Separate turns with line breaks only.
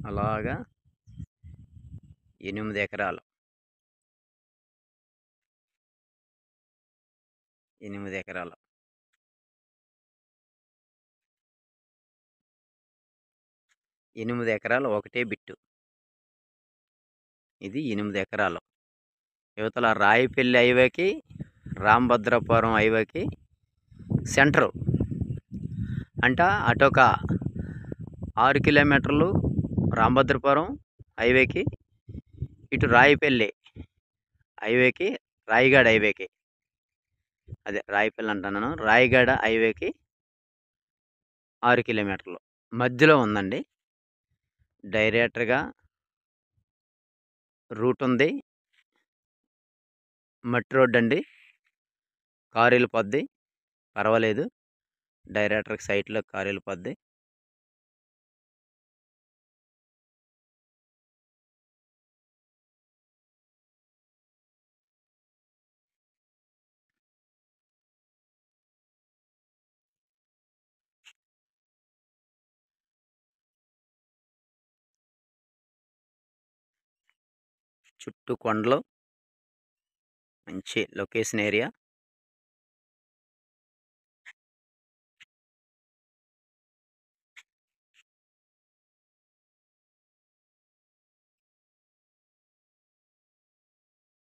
అలాగా 8 ఎకరాలు. 8 ఎకరాలు. 8 ఎకరాలు ఒకటే బిట్టు. ఇది 8 ఎకరాలు. యువతల రాయిపల్లి హైవేకి, రామభద్రాపురం హైవేకి సెంటరు. అటొక 6 కిలోమీటర్లు రామభద్రపురం హైవేకి, ఇటు రాయిపల్లి హైవేకి, రాయిగాడ్ హైవేకి, అదే రాయిపల్లి అంటున్నాను, రాయిగాడ హైవేకి 6 కిలోమీటర్లు మధ్యలో ఉందండి. డైరెక్ట్గా రూట్ ఉంది. మట్టి రోడ్ అండి. కారు వెళ్ళిపోద్ది, పర్వాలేదు. డైరెక్టర్కి సైట్లో కారు వెళ్ళిపోద్ది. చుట్టూ కొండలు, మంచి లొకేషన్ ఏరియా.